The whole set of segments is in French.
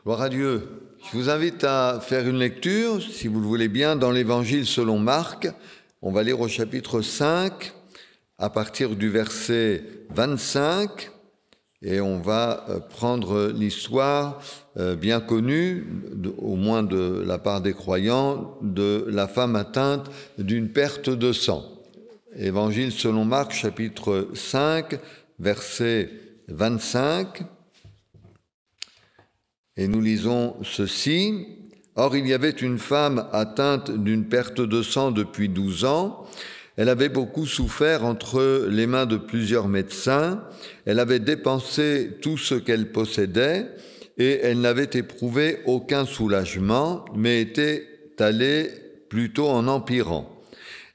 Gloire à Dieu. Je vous invite à faire une lecture, si vous le voulez bien, dans l'Évangile selon Marc. On va lire au chapitre 5, à partir du verset 25, et on va prendre l'histoire bien connue, au moins de la part des croyants, de la femme atteinte d'une perte de sang. Évangile selon Marc, chapitre 5, verset 25. Et nous lisons ceci. « Or, il y avait une femme atteinte d'une perte de sang depuis 12 ans. Elle avait beaucoup souffert entre les mains de plusieurs médecins. Elle avait dépensé tout ce qu'elle possédait et elle n'avait éprouvé aucun soulagement, mais était allée plutôt en empirant.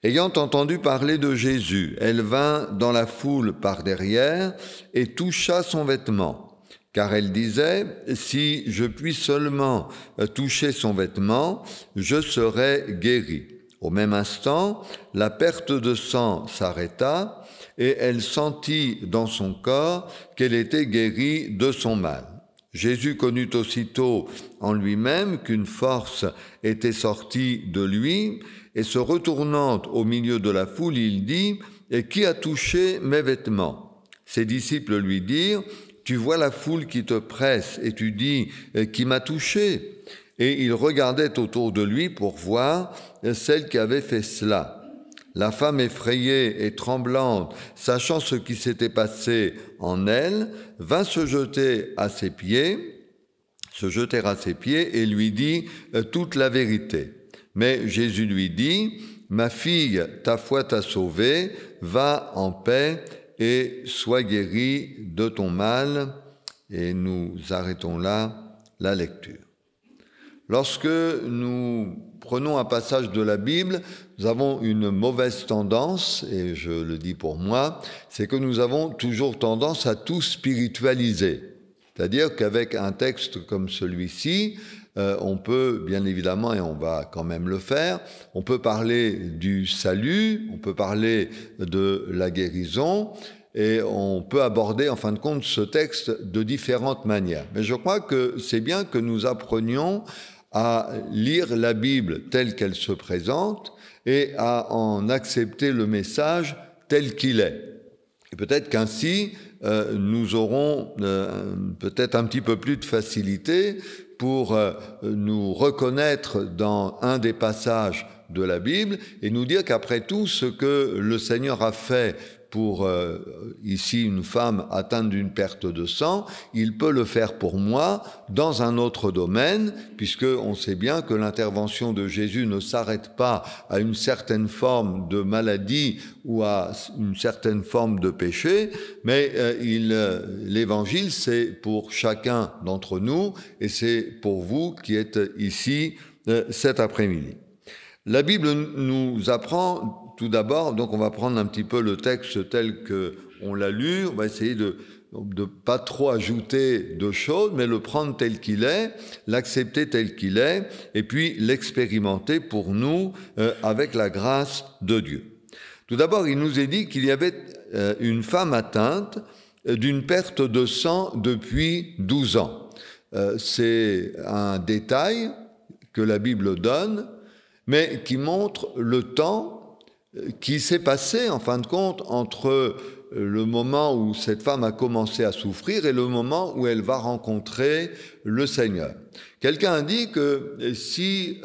Ayant entendu parler de Jésus, elle vint dans la foule par derrière et toucha son vêtement. Car elle disait, si je puis seulement toucher son vêtement, je serai guérie. Au même instant, la perte de sang s'arrêta et elle sentit dans son corps qu'elle était guérie de son mal. Jésus connut aussitôt en lui-même qu'une force était sortie de lui et se retournant au milieu de la foule, il dit, « Qui a touché mes vêtements ?» Ses disciples lui dirent, « Tu vois la foule qui te presse et tu dis, qui m'a touché ?» Et il regardait autour de lui pour voir celle qui avait fait cela. La femme effrayée et tremblante, sachant ce qui s'était passé en elle, vint se jeter à ses pieds et lui dit toute la vérité. Mais Jésus lui dit, « Ma fille, ta foi t'a sauvée, va en paix et sois guérie de ton mal. » Et nous arrêtons là la lecture. Lorsque nous prenons un passage de la Bible, nous avons une mauvaise tendance, et je le dis pour moi, c'est que nous avons toujours tendance à tout spiritualiser. C'est-à-dire qu'avec un texte comme celui-ci, on peut, bien évidemment, et on va quand même le faire, on peut parler du salut, on peut parler de la guérison, et on peut aborder, en fin de compte, ce texte de différentes manières. Mais je crois que c'est bien que nous apprenions à lire la Bible telle qu'elle se présente et à en accepter le message tel qu'il est. Et peut-être qu'ainsi, nous aurons peut-être un petit peu plus de facilité pour nous reconnaître dans un des passages de la Bible et nous dire qu'après tout, ce que le Seigneur a fait pour ici une femme atteinte d'une perte de sang, il peut le faire pour moi dans un autre domaine, puisqu'on sait bien que l'intervention de Jésus ne s'arrête pas à une certaine forme de maladie ou à une certaine forme de péché, mais l'Évangile, c'est pour chacun d'entre nous et c'est pour vous qui êtes ici cet après-midi. La Bible nous apprend tout d'abord, donc on va prendre un petit peu le texte tel qu'on l'a lu, on va essayer de pas trop ajouter de choses, mais le prendre tel qu'il est, l'accepter tel qu'il est, et puis l'expérimenter pour nous avec la grâce de Dieu. Tout d'abord, il nous est dit qu'il y avait une femme atteinte d'une perte de sang depuis 12 ans. C'est un détail que la Bible donne, mais qui montre le temps qui s'est passé, en fin de compte, entre le moment où cette femme a commencé à souffrir et le moment où elle va rencontrer le Seigneur. Quelqu'un a dit que si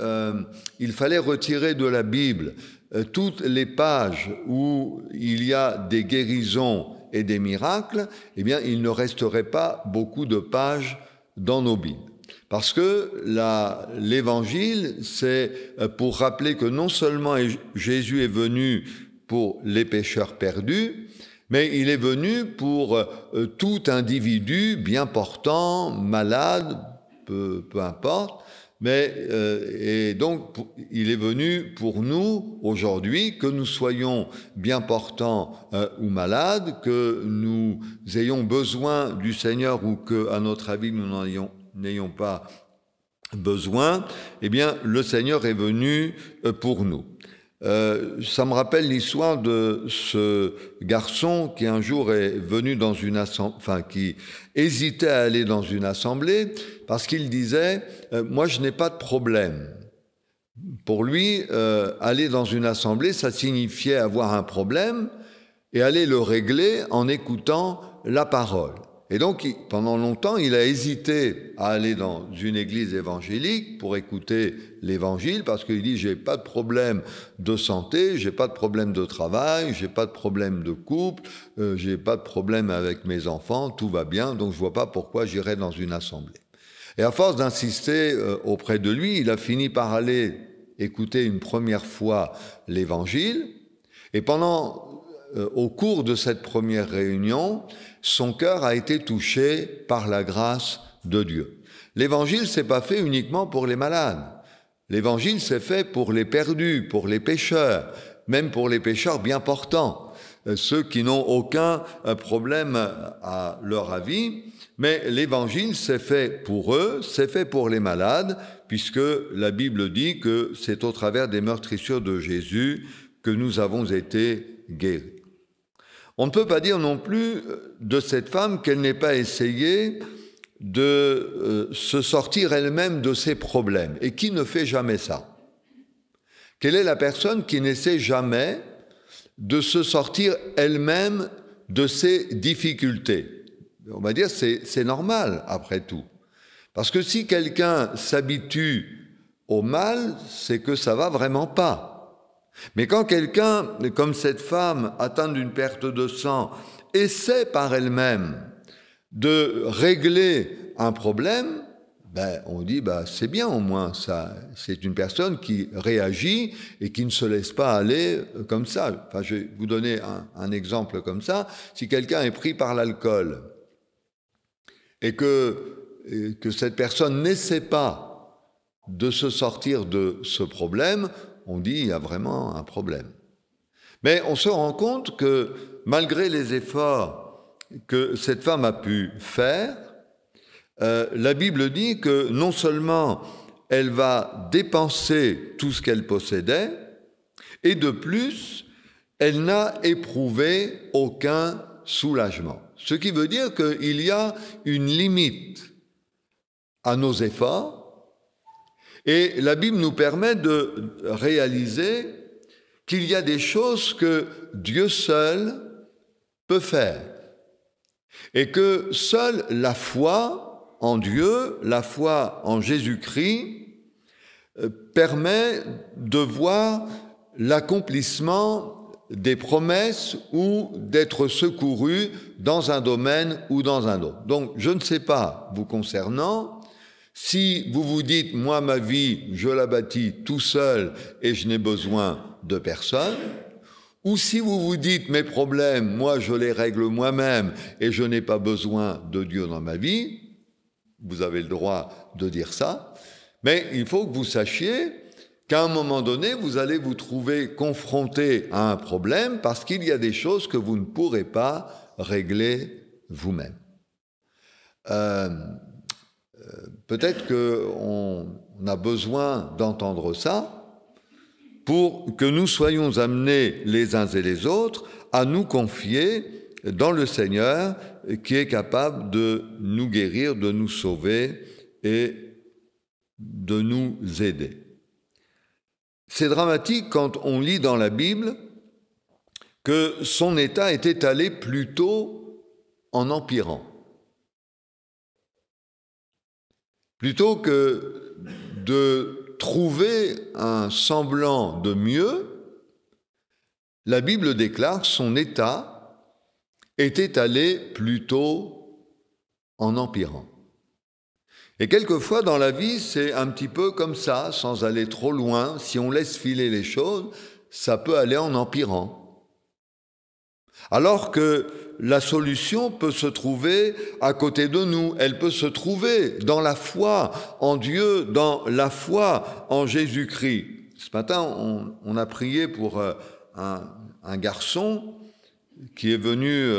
il fallait retirer de la Bible toutes les pages où il y a des guérisons et des miracles, eh bien, il ne resterait pas beaucoup de pages dans nos Bibles. Parce que l'Évangile, c'est pour rappeler que non seulement Jésus est venu pour les pécheurs perdus, mais il est venu pour tout individu bien portant, malade, peu importe, et donc il est venu pour nous aujourd'hui, que nous soyons bien portants ou malades, que nous ayons besoin du Seigneur ou qu'à notre avis nous n'ayons pas besoin, eh bien, le Seigneur est venu pour nous. Ça me rappelle l'histoire de ce garçon qui un jour est venu dans une assemblée, enfin qui hésitait à aller dans une assemblée parce qu'il disait moi je n'ai pas de problème. Pour lui, aller dans une assemblée, ça signifiait avoir un problème et aller le régler en écoutant la parole. Et donc, pendant longtemps, il a hésité à aller dans une église évangélique pour écouter l'évangile parce qu'il dit « j'ai pas de problème de santé, j'ai pas de problème de travail, j'ai pas de problème de couple, j'ai pas de problème avec mes enfants, tout va bien, donc je vois pas pourquoi j'irais dans une assemblée. » Et à force d'insister auprès de lui, il a fini par aller écouter une première fois l'évangile et au cours de cette première réunion, son cœur a été touché par la grâce de Dieu. L'évangile, c'est pas fait uniquement pour les malades. L'évangile, c'est fait pour les perdus, pour les pécheurs, même pour les pécheurs bien portants, ceux qui n'ont aucun problème à leur avis. Mais l'évangile, c'est fait pour eux, c'est fait pour les malades, puisque la Bible dit que c'est au travers des meurtrissures de Jésus que nous avons été guéris. On ne peut pas dire non plus de cette femme qu'elle n'ait pas essayé de se sortir elle-même de ses problèmes. Et qui ne fait jamais ça? Quelle est la personne qui n'essaie jamais de se sortir elle-même de ses difficultés? On va dire c'est normal après tout. Parce que si quelqu'un s'habitue au mal, c'est que ça va vraiment pas. Mais quand quelqu'un, comme cette femme atteinte d'une perte de sang, essaie par elle-même de régler un problème, on dit c'est bien au moins, ça, c'est une personne qui réagit et qui ne se laisse pas aller comme ça. Enfin, je vais vous donner un exemple comme ça. Si quelqu'un est pris par l'alcool et que cette personne n'essaie pas de se sortir de ce problème, on dit il y a vraiment un problème. Mais on se rend compte que malgré les efforts que cette femme a pu faire, la Bible dit que non seulement elle va dépenser tout ce qu'elle possédait, et de plus, elle n'a éprouvé aucun soulagement. Ce qui veut dire qu'il y a une limite à nos efforts, et la Bible nous permet de réaliser qu'il y a des choses que Dieu seul peut faire. Et que seule la foi en Dieu, la foi en Jésus-Christ, permet de voir l'accomplissement des promesses ou d'être secouru dans un domaine ou dans un autre. Donc, je ne sais pas, vous concernant, si vous vous dites, moi, ma vie, je la bâtis tout seul et je n'ai besoin de personne, ou si vous vous dites, mes problèmes, moi, je les règle moi-même et je n'ai pas besoin de Dieu dans ma vie, vous avez le droit de dire ça, mais il faut que vous sachiez qu'à un moment donné, vous allez vous trouver confronté à un problème parce qu'il y a des choses que vous ne pourrez pas régler vous-même. Peut-être qu'on a besoin d'entendre ça pour que nous soyons amenés les uns et les autres à nous confier dans le Seigneur qui est capable de nous guérir, de nous sauver et de nous aider. C'est dramatique quand on lit dans la Bible que son état était allé plutôt en empirant. Plutôt que de trouver un semblant de mieux, la Bible déclare que son état était allé plutôt en empirant. Et quelquefois dans la vie, c'est un petit peu comme ça, sans aller trop loin. Si on laisse filer les choses, ça peut aller en empirant. Alors que la solution peut se trouver à côté de nous, elle peut se trouver dans la foi en Dieu, dans la foi en Jésus-Christ. Ce matin, on a prié pour un garçon qui est venu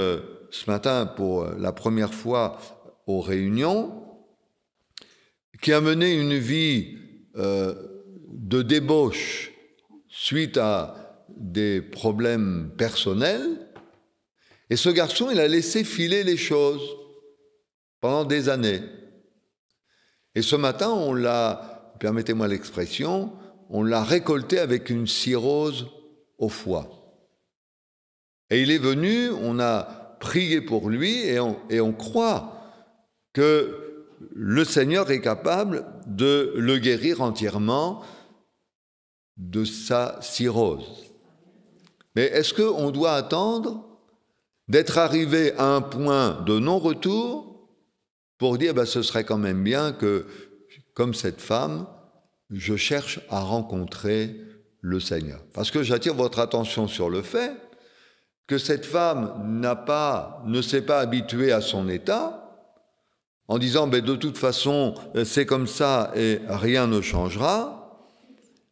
ce matin pour la première fois aux réunions, qui a mené une vie de débauche suite à des problèmes personnels. Et ce garçon, il a laissé filer les choses pendant des années. Et ce matin, on l'a, permettez-moi l'expression, on l'a récolté avec une cirrhose au foie. Et il est venu, on a prié pour lui et on croit que le Seigneur est capable de le guérir entièrement de sa cirrhose. Mais est-ce qu'on doit attendre d'être arrivé à un point de non-retour pour dire ce serait quand même bien que, comme cette femme, je cherche à rencontrer le Seigneur. Parce que j'attire votre attention sur le fait que cette femme ne s'est pas habituée à son état, en disant de toute façon c'est comme ça et rien ne changera,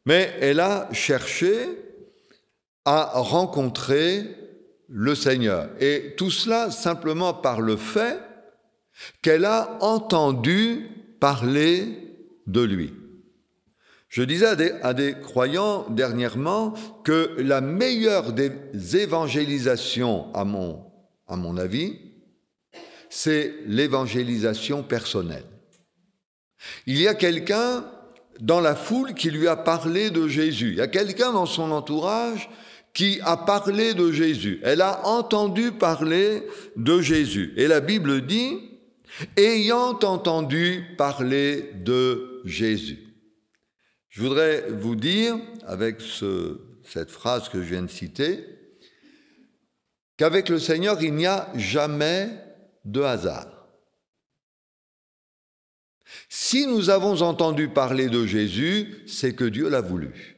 mais elle a cherché à rencontrer le Seigneur. Et tout cela simplement par le fait qu'elle a entendu parler de lui. Je disais à des croyants dernièrement que la meilleure des évangélisations, à mon avis, c'est l'évangélisation personnelle. Il y a quelqu'un dans la foule qui lui a parlé de Jésus. Il y a quelqu'un dans son entourage qui a parlé de Jésus. Elle a entendu parler de Jésus. Et la Bible dit, ayant entendu parler de Jésus. Je voudrais vous dire, avec cette phrase que je viens de citer, qu'avec le Seigneur, il n'y a jamais de hasard. Si nous avons entendu parler de Jésus, c'est que Dieu l'a voulu.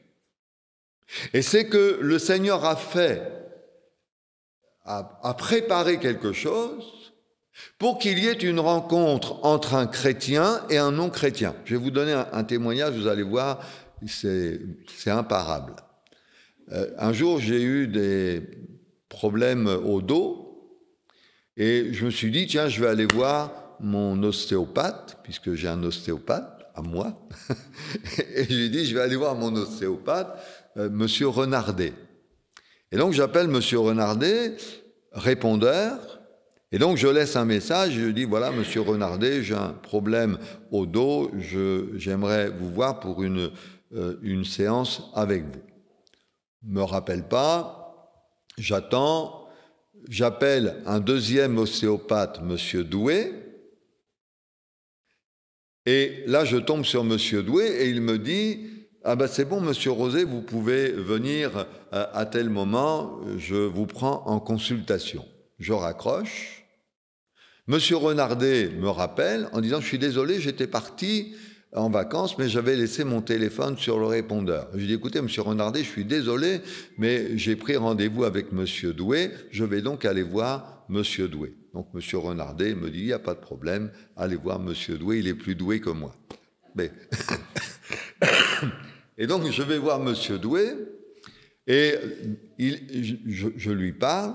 Et c'est que le Seigneur a préparé quelque chose pour qu'il y ait une rencontre entre un chrétien et un non-chrétien. Je vais vous donner un témoignage, vous allez voir, c'est imparable. Un jour, j'ai eu des problèmes au dos et je me suis dit, tiens, je vais aller voir mon ostéopathe, puisque j'ai un ostéopathe à moi. Et je lui ai dit, je vais aller voir mon ostéopathe, Monsieur Renardet. Et donc, j'appelle Monsieur Renardet, répondeur. Et donc, je laisse un message, je lui dis, voilà, Monsieur Renardet, j'ai un problème au dos, j'aimerais vous voir pour une séance avec vous. Ne me rappelle pas, j'attends, j'appelle un deuxième ostéopathe, Monsieur Doué, et là, je tombe sur Monsieur Doué, et il me dit, ah c'est bon, Monsieur Rosé, vous pouvez venir à tel moment, je vous prends en consultation. Je raccroche. Monsieur Renardet me rappelle en disant, je suis désolé, j'étais parti en vacances, mais j'avais laissé mon téléphone sur le répondeur. Je lui dis, écoutez, Monsieur Renardet, je suis désolé, mais j'ai pris rendez-vous avec Monsieur Doué, je vais donc aller voir Monsieur Doué. Donc Monsieur Renardet me dit, il n'y a pas de problème, allez voir Monsieur Doué, il est plus doué que moi. Mais et donc je vais voir Monsieur Doué, et je lui parle,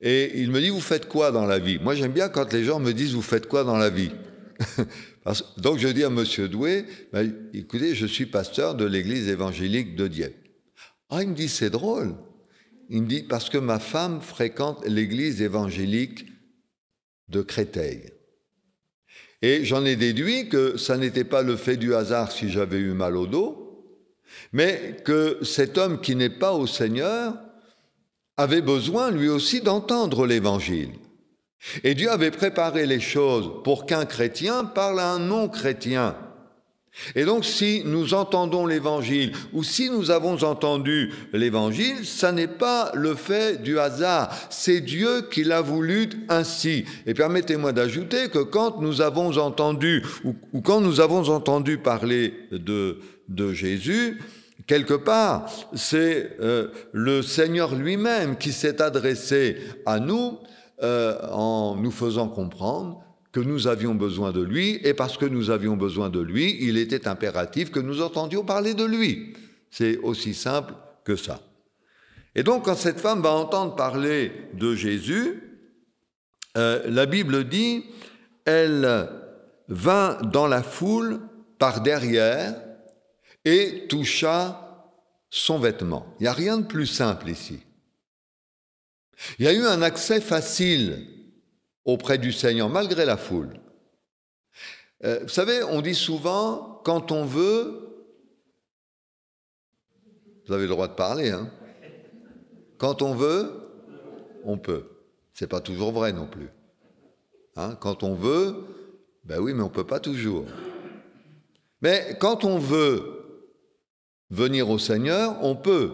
et il me dit, vous faites quoi dans la vie? Moi, j'aime bien quand les gens me disent, vous faites quoi dans la vie? Donc, je dis à Monsieur Doué, écoutez, je suis pasteur de l'église évangélique de Dieppe. Ah, il me dit, c'est drôle. Il me dit, parce que ma femme fréquente l'église évangélique de Créteil. Et j'en ai déduit que ça n'était pas le fait du hasard si j'avais eu mal au dos, mais que cet homme qui n'est pas au Seigneur avait besoin lui aussi d'entendre l'évangile. Et Dieu avait préparé les choses pour qu'un chrétien parle à un non-chrétien. Et donc si nous entendons l'évangile ou si nous avons entendu l'évangile, ça n'est pas le fait du hasard, c'est Dieu qui l'a voulu ainsi. Et permettez-moi d'ajouter que quand nous avons entendu ou quand nous avons entendu parler de Jésus, quelque part, c'est le Seigneur lui-même qui s'est adressé à nous en nous faisant comprendre que nous avions besoin de lui, et parce que nous avions besoin de lui, il était impératif que nous entendions parler de lui. C'est aussi simple que ça. Et donc, quand cette femme va entendre parler de Jésus, la Bible dit, elle vint dans la foule par derrière et toucha son vêtement. Il n'y a rien de plus simple ici. Il y a eu un accès facile auprès du Seigneur, malgré la foule. Vous savez, on dit souvent, quand on veut, vous avez le droit de parler, hein, quand on veut, on peut. C'est pas toujours vrai non plus. Hein, quand on veut, ben oui, mais on ne peut pas toujours. Mais quand on veut venir au Seigneur, on peut.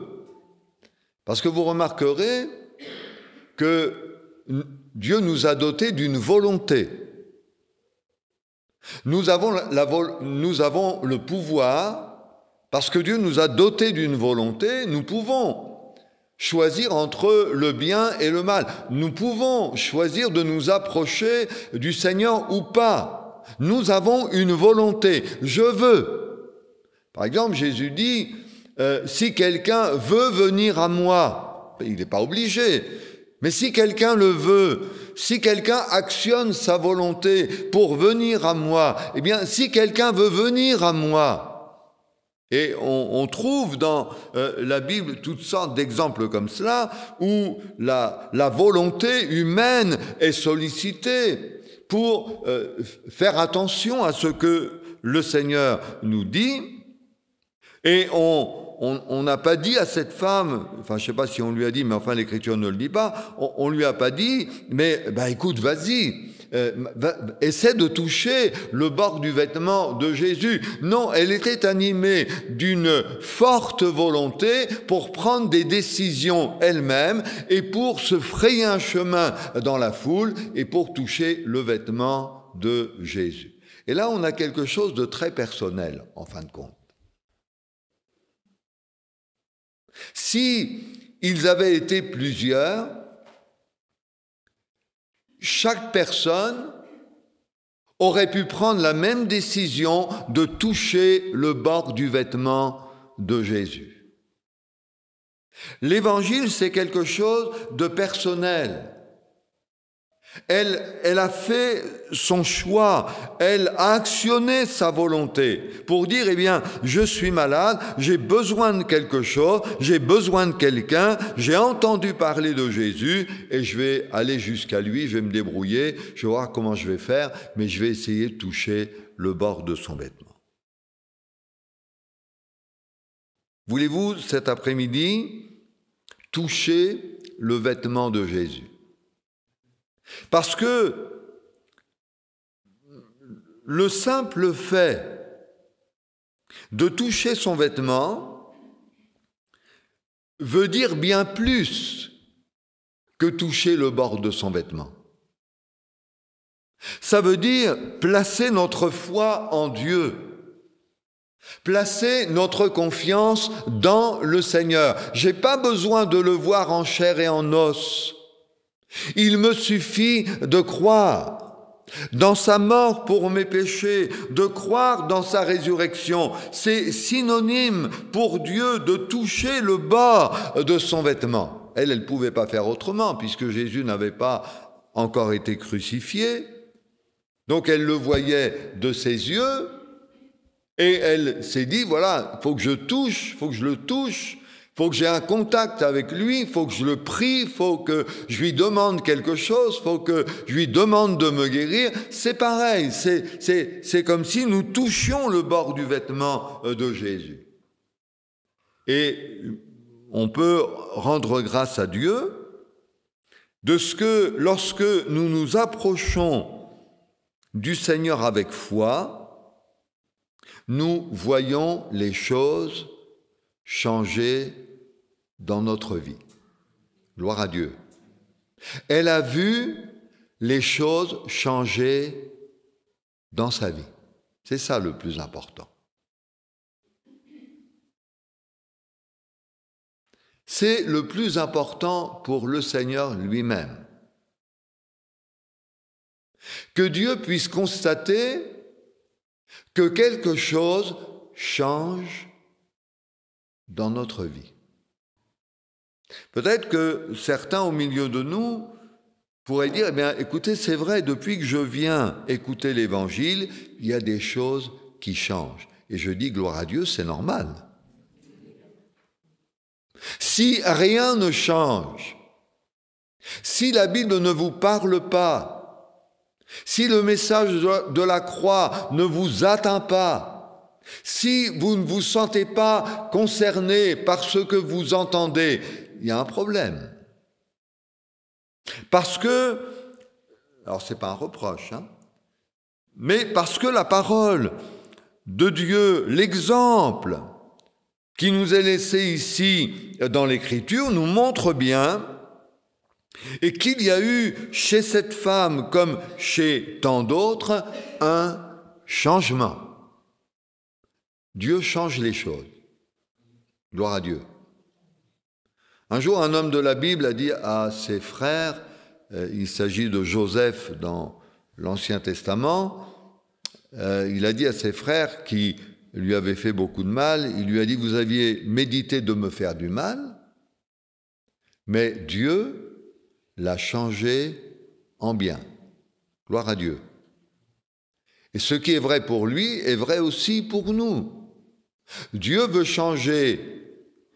Parce que vous remarquerez que Dieu nous a dotés d'une volonté. Nous avons le pouvoir, parce que Dieu nous a dotés d'une volonté, nous pouvons choisir entre le bien et le mal. Nous pouvons choisir de nous approcher du Seigneur ou pas. Nous avons une volonté. Je veux. Par exemple, Jésus dit, si quelqu'un veut venir à moi, il n'est pas obligé, mais si quelqu'un le veut, si quelqu'un actionne sa volonté pour venir à moi, eh bien, si quelqu'un veut venir à moi, et on trouve dans la Bible toutes sortes d'exemples comme cela, où la volonté humaine est sollicitée pour faire attention à ce que le Seigneur nous dit, et on n'a pas dit à cette femme, enfin je ne sais pas si on lui a dit, mais enfin l'Écriture ne le dit pas, on ne lui a pas dit, mais écoute, vas-y, essaie de toucher le bord du vêtement de Jésus. Non, elle était animée d'une forte volonté pour prendre des décisions elle-même et pour se frayer un chemin dans la foule et pour toucher le vêtement de Jésus. Et là, on a quelque chose de très personnel, en fin de compte. Si ils avaient été plusieurs, chaque personne aurait pu prendre la même décision de toucher le bord du vêtement de Jésus. L'Évangile, c'est quelque chose de personnel. Elle a fait son choix, elle a actionné sa volonté pour dire, eh bien, je suis malade, j'ai besoin de quelque chose, j'ai besoin de quelqu'un, j'ai entendu parler de Jésus et je vais aller jusqu'à lui, je vais me débrouiller, je vais voir comment je vais faire, mais je vais essayer de toucher le bord de son vêtement. Voulez-vous, cet après-midi, toucher le vêtement de Jésus ? Parce que le simple fait de toucher son vêtement veut dire bien plus que toucher le bord de son vêtement. Ça veut dire placer notre foi en Dieu, placer notre confiance dans le Seigneur. Je n'ai pas besoin de le voir en chair et en os. Il me suffit de croire dans sa mort pour mes péchés, de croire dans sa résurrection. C'est synonyme pour Dieu de toucher le bord de son vêtement. Elle ne pouvait pas faire autrement puisque Jésus n'avait pas encore été crucifié. Donc elle le voyait de ses yeux et elle s'est dit, voilà, il faut que je touche, il faut que je le touche. Il faut que j'ai un contact avec lui, il faut que je le prie, il faut que je lui demande quelque chose, il faut que je lui demande de me guérir. C'est pareil, c'est comme si nous touchions le bord du vêtement de Jésus. Et on peut rendre grâce à Dieu de ce que lorsque nous nous approchons du Seigneur avec foi, nous voyons les choses changer dans notre vie. Gloire à Dieu. Elle a vu les choses changer dans sa vie. C'est ça le plus important. C'est le plus important pour le Seigneur lui-même. Que Dieu puisse constater que quelque chose change dans notre vie. Peut-être que certains au milieu de nous pourraient dire, eh bien, écoutez, c'est vrai, depuis que je viens écouter l'Évangile, il y a des choses qui changent. Et je dis, gloire à Dieu, c'est normal. si rien ne change, si la Bible ne vous parle pas, si le message de la croix ne vous atteint pas, si vous ne vous sentez pas concerné par ce que vous entendez, il y a un problème. Parce que, alors ce n'est pas un reproche, mais parce que la parole de Dieu, l'exemple qui nous est laissé ici dans l'Écriture, nous montre bien et qu'il y a eu chez cette femme, comme chez tant d'autres, un changement. Dieu change les choses. Gloire à Dieu. Un jour, un homme de la Bible a dit à ses frères, il s'agit de Joseph dans l'Ancien Testament, il a dit à ses frères qui lui avaient fait beaucoup de mal, il lui a dit, vous aviez médité de me faire du mal, mais Dieu l'a changé en bien. Gloire à Dieu. Et ce qui est vrai pour lui est vrai aussi pour nous. Dieu veut changer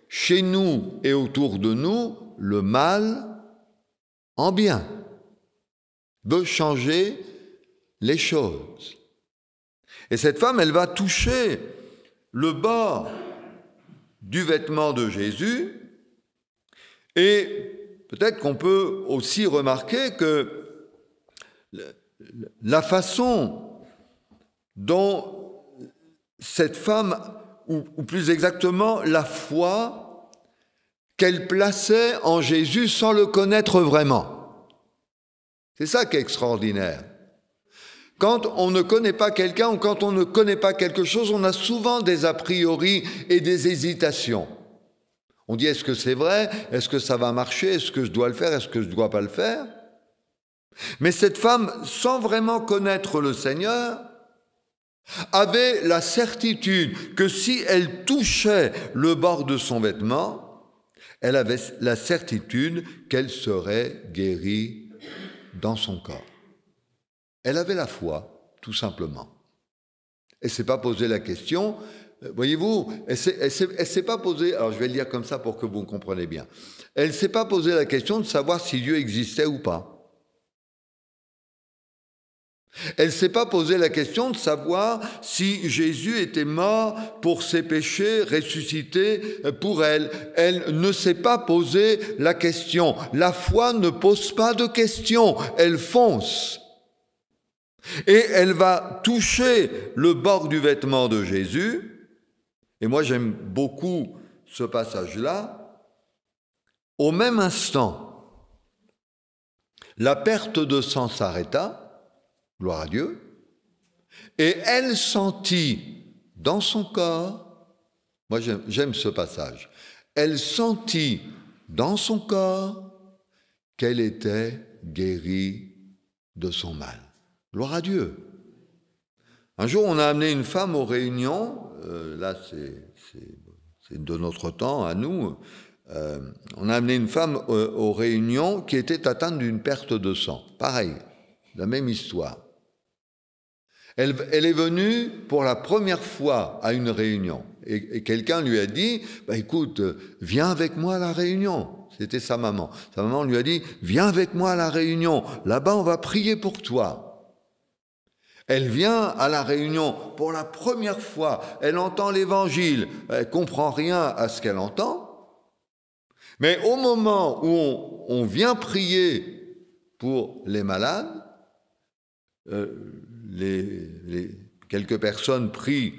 chez nous et autour de nous le mal en bien. Veut changer les choses. Et cette femme, elle va toucher le bord du vêtement de Jésus et peut-être qu'on peut aussi remarquer que la façon dont cette femme, ou plus exactement la foi qu'elle plaçait en Jésus sans le connaître vraiment. C'est ça qui est extraordinaire. Quand on ne connaît pas quelqu'un ou quand on ne connaît pas quelque chose, on a souvent des a priori et des hésitations. On dit, est-ce que c'est vrai? Est-ce que ça va marcher? Est-ce que je dois le faire? Est-ce que je ne dois pas le faire? Mais cette femme, sans vraiment connaître le Seigneur, avait la certitude que si elle touchait le bord de son vêtement, elle avait la certitude qu'elle serait guérie dans son corps. Elle avait la foi, tout simplement. Elle ne s'est pas posé la question, voyez-vous, elle s'est pas posé, alors je vais le dire comme ça pour que vous compreniez bien, elle ne s'est pas posé la question de savoir si Dieu existait ou pas. Elle ne s'est pas posé la question de savoir si Jésus était mort pour ses péchés, ressuscité pour elle. Elle ne s'est pas posé la question. La foi ne pose pas de questions, elle fonce. Et elle va toucher le bord du vêtement de Jésus. Et moi, j'aime beaucoup ce passage-là. Au même instant, la perte de sang s'arrêta. Gloire à Dieu. Et elle sentit dans son corps, moi j'aime ce passage, elle sentit dans son corps qu'elle était guérie de son mal. Gloire à Dieu. Un jour, on a amené une femme aux réunions, là c'est de notre temps, à nous, on a amené une femme aux réunions qui était atteinte d'une perte de sang. Pareil, la même histoire. Elle est venue pour la première fois à une réunion et quelqu'un lui a dit « écoute, viens avec moi à la réunion ». C'était sa maman. Sa maman lui a dit « Viens avec moi à la réunion, là-bas on va prier pour toi ». Elle vient à la réunion pour la première fois, elle entend l'évangile, elle ne comprend rien à ce qu'elle entend, mais au moment où on vient prier pour les malades, quelques personnes prient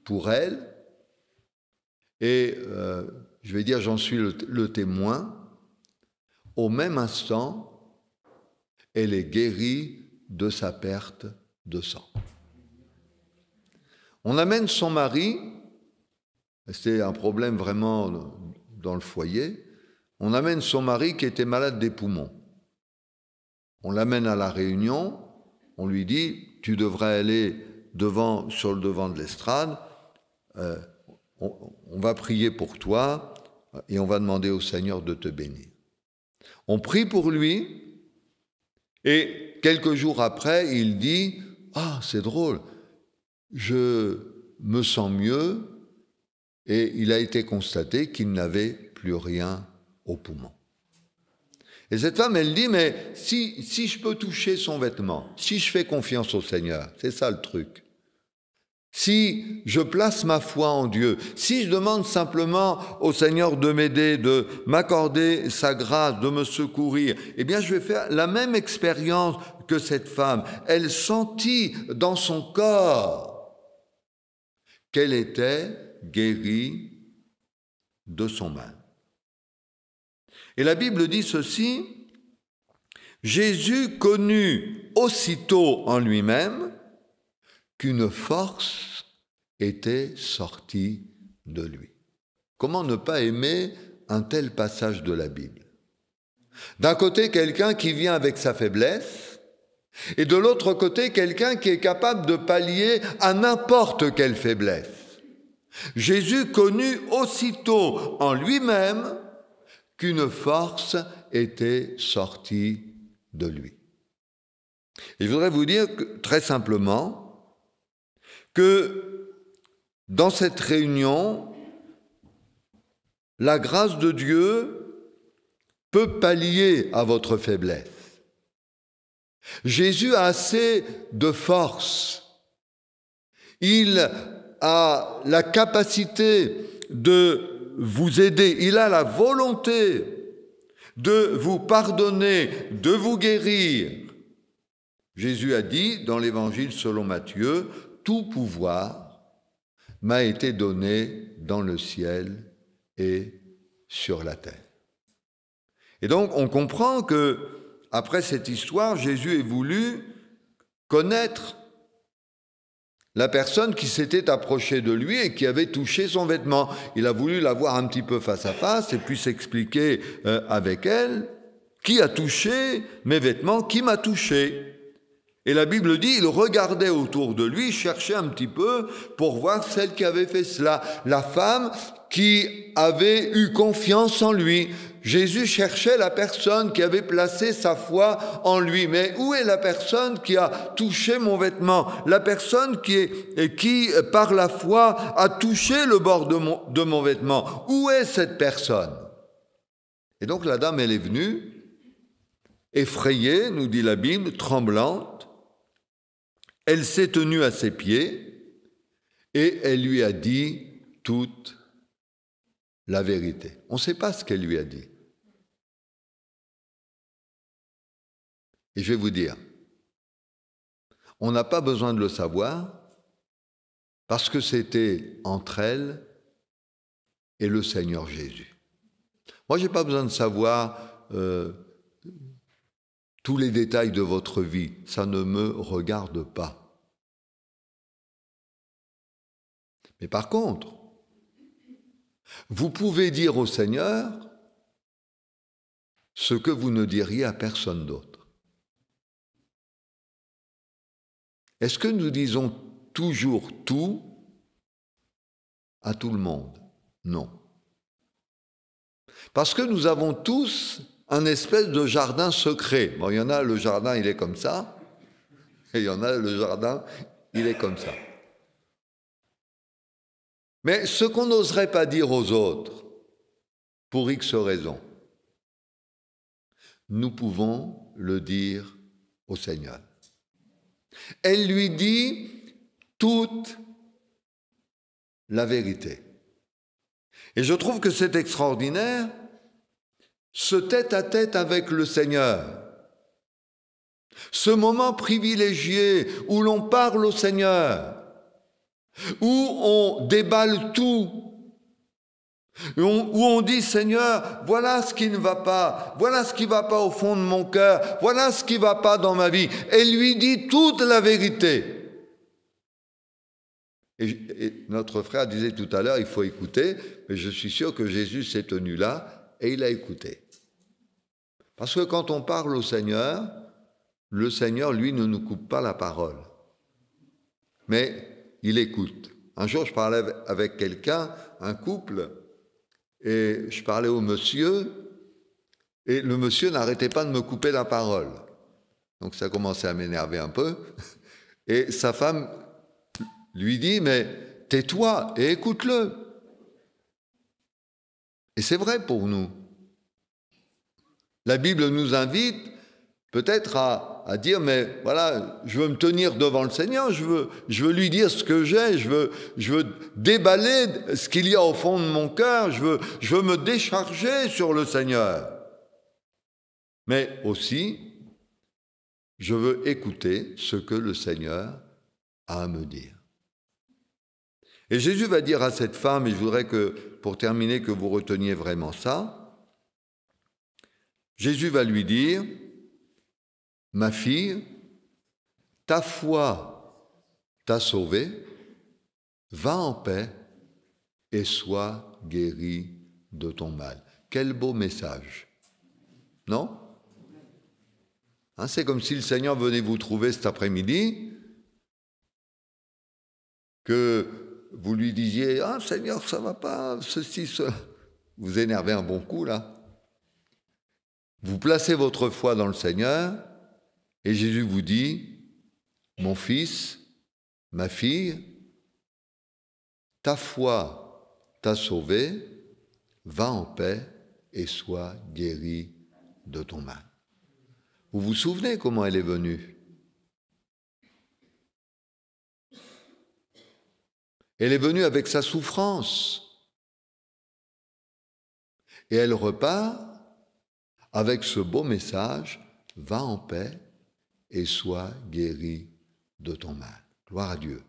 pour elle et je vais dire, j'en suis le témoin. Au même instant, elle est guérie de sa perte de sang. On amène son mari, c'était un problème vraiment dans le foyer, on amène son mari qui était malade des poumons. On l'amène à la réunion, on lui dit, tu devrais aller sur le devant de l'estrade, on va prier pour toi et on va demander au Seigneur de te bénir. On prie pour lui et quelques jours après, il dit, ah, c'est drôle, je me sens mieux et il a été constaté qu'il n'avait plus rien aux poumons. Et cette femme, elle dit, mais si je peux toucher son vêtement, si je fais confiance au Seigneur, c'est ça le truc. Si je place ma foi en Dieu, si je demande simplement au Seigneur de m'aider, de m'accorder sa grâce, de me secourir, eh bien je vais faire la même expérience que cette femme. Elle sentit dans son corps qu'elle était guérie de son mal. Et la Bible dit ceci, Jésus connut aussitôt en lui-même qu'une force était sortie de lui. Comment ne pas aimer un tel passage de la Bible? D'un côté, quelqu'un qui vient avec sa faiblesse, et de l'autre côté, quelqu'un qui est capable de pallier à n'importe quelle faiblesse. Jésus connut aussitôt en lui-même qu'une force était sortie de lui. Et je voudrais vous dire que, très simplement, que dans cette réunion, la grâce de Dieu peut pallier à votre faiblesse. Jésus a assez de force. Il a la capacité de vous aider. Il a la volonté de vous pardonner, de vous guérir. Jésus a dit dans l'Évangile selon Matthieu, « Tout pouvoir m'a été donné dans le ciel et sur la terre. » Et donc, on comprend que après cette histoire, Jésus ait voulu connaître la personne qui s'était approchée de lui et qui avait touché son vêtement. Il a voulu la voir un petit peu face à face et puis s'expliquer avec elle, qui a touché mes vêtements, qui m'a touché. Et la Bible dit, il regardait autour de lui, cherchait un petit peu pour voir celle qui avait fait cela, la femme qui avait eu confiance en lui. Jésus cherchait la personne qui avait placé sa foi en lui. Mais où est la personne qui a touché mon vêtement? La personne qui par la foi, a touché le bord de mon vêtement. Où est cette personne? Et donc la dame, elle est venue, effrayée, nous dit la Bible, tremblante. Elle s'est tenue à ses pieds et elle lui a dit toute la vérité. On ne sait pas ce qu'elle lui a dit. Et je vais vous dire, on n'a pas besoin de le savoir parce que c'était entre elle et le Seigneur Jésus. Moi, je n'ai pas besoin de savoir tous les détails de votre vie. Ça ne me regarde pas. Mais par contre, vous pouvez dire au Seigneur ce que vous ne diriez à personne d'autre. Est-ce que nous disons toujours tout à tout le monde? Non. Parce que nous avons tous un espèce de jardin secret. Bon, il y en a, le jardin, il est comme ça, et il y en a, le jardin, il est comme ça. Mais ce qu'on n'oserait pas dire aux autres, pour X raisons, nous pouvons le dire au Seigneur. Elle lui dit toute la vérité. Et je trouve que c'est extraordinaire, ce tête-à-tête avec le Seigneur, ce moment privilégié où l'on parle au Seigneur, où on déballe tout, où on dit « Seigneur, voilà ce qui ne va pas, voilà ce qui ne va pas au fond de mon cœur, voilà ce qui ne va pas dans ma vie. » Elle lui dit toute la vérité. Et notre frère disait tout à l'heure, il faut écouter, mais je suis sûr que Jésus s'est tenu là et il a écouté. Parce que quand on parle au Seigneur, le Seigneur, lui, ne nous coupe pas la parole. Mais il écoute. Un jour, je parlais avec quelqu'un, un couple, et je parlais au monsieur, et le monsieur n'arrêtait pas de me couper la parole. Donc ça commençait à m'énerver un peu. Et sa femme lui dit, mais tais-toi et écoute-le. Et c'est vrai pour nous. La Bible nous invite peut-être à dire, mais voilà, je veux me tenir devant le Seigneur, je veux lui dire ce que j'ai, je veux déballer ce qu'il y a au fond de mon cœur, je veux me décharger sur le Seigneur. Mais aussi, je veux écouter ce que le Seigneur a à me dire. Et Jésus va dire à cette femme, et je voudrais que, pour terminer, que vous reteniez vraiment ça, Jésus va lui dire, « Ma fille, ta foi t'a sauvée, va en paix et sois guérie de ton mal. » Quel beau message, non ? Hein, c'est comme si le Seigneur venait vous trouver cet après-midi, que vous lui disiez « Ah Seigneur, ça va pas, ceci, cela. » Vous énervez un bon coup là. Vous placez votre foi dans le Seigneur et Jésus vous dit « Mon fils, ma fille, ta foi t'a sauvé, va en paix et sois guéri de ton mal. » Vous vous souvenez comment elle est venue ? Elle est venue avec sa souffrance. Et elle repart avec ce beau message, « Va en paix et sois guéri de ton mal. » Gloire à Dieu.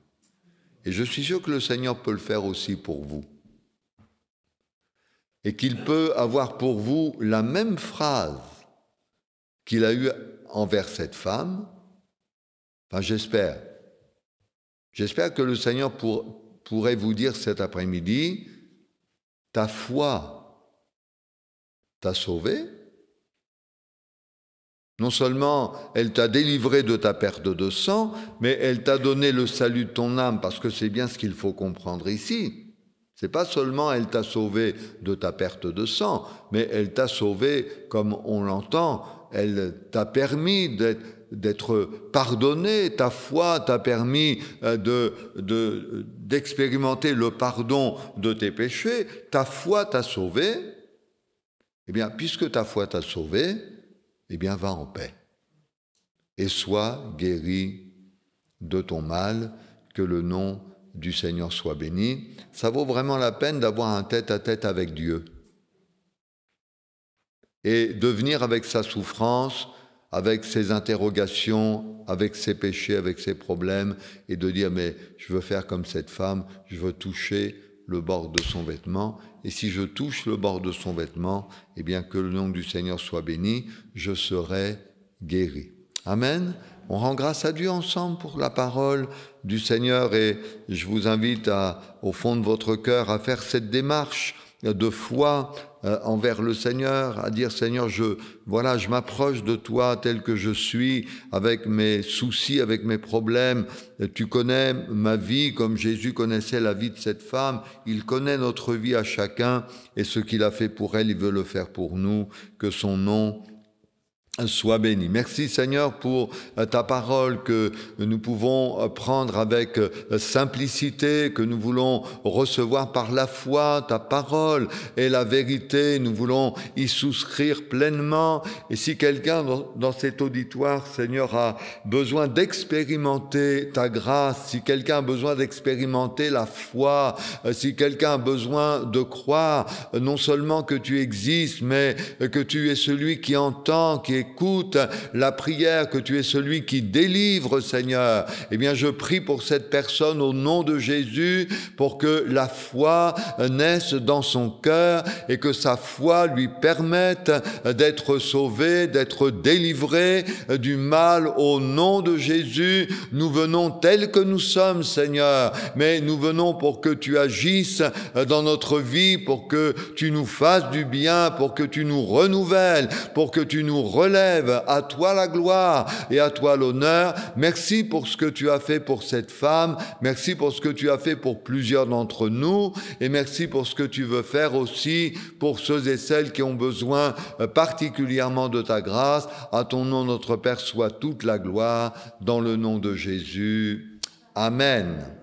Et je suis sûr que le Seigneur peut le faire aussi pour vous. Et qu'il peut avoir pour vous la même phrase qu'il a eue envers cette femme. Enfin, j'espère. J'espère que le Seigneur pourrait vous dire cet après-midi, « Ta foi t'a sauvé. Non seulement elle t'a délivré de ta perte de sang, mais elle t'a donné le salut de ton âme, parce que c'est bien ce qu'il faut comprendre ici. C'est pas seulement elle t'a sauvé de ta perte de sang, mais elle t'a sauvé, comme on l'entend, elle t'a permis d'être pardonné, ta foi t'a permis d'expérimenter le pardon de tes péchés, ta foi t'a sauvé. Eh bien, puisque ta foi t'a sauvé, eh bien, va en paix et sois guéri de ton mal, que le nom du Seigneur soit béni. Ça vaut vraiment la peine d'avoir un tête-à-tête avec Dieu et de venir avec sa souffrance, avec ses interrogations, avec ses péchés, avec ses problèmes, et de dire, mais je veux faire comme cette femme, je veux toucher le bord de son vêtement, et si je touche le bord de son vêtement, eh bien que le nom du Seigneur soit béni, je serai guéri. Amen. On rend grâce à Dieu ensemble pour la parole du Seigneur, et je vous invite au fond de votre cœur à faire cette démarche de foi envers le Seigneur, à dire, Seigneur, je m'approche de toi tel que je suis, avec mes soucis, avec mes problèmes. Tu connais ma vie comme Jésus connaissait la vie de cette femme. Il connaît notre vie à chacun, et ce qu'il a fait pour elle, il veut le faire pour nous. Que son nom sois béni. Merci Seigneur pour ta parole que nous pouvons prendre avec simplicité, que nous voulons recevoir par la foi. Ta parole est la vérité, nous voulons y souscrire pleinement. Et si quelqu'un dans cet auditoire, Seigneur, a besoin d'expérimenter ta grâce, si quelqu'un a besoin d'expérimenter la foi, si quelqu'un a besoin de croire non seulement que tu existes, mais que tu es celui qui entend, qui écoute la prière, que tu es celui qui délivre, Seigneur, eh bien je prie pour cette personne au nom de Jésus, pour que la foi naisse dans son cœur et que sa foi lui permette d'être sauvé, d'être délivré du mal au nom de Jésus. Nous venons tels que nous sommes, Seigneur, mais nous venons pour que tu agisses dans notre vie, pour que tu nous fasses du bien, pour que tu nous renouvelles, pour que tu nous relèves. À toi la gloire et à toi l'honneur. Merci pour ce que tu as fait pour cette femme. Merci pour ce que tu as fait pour plusieurs d'entre nous. Et merci pour ce que tu veux faire aussi pour ceux et celles qui ont besoin particulièrement de ta grâce. À ton nom, notre Père, soit toute la gloire dans le nom de Jésus. Amen.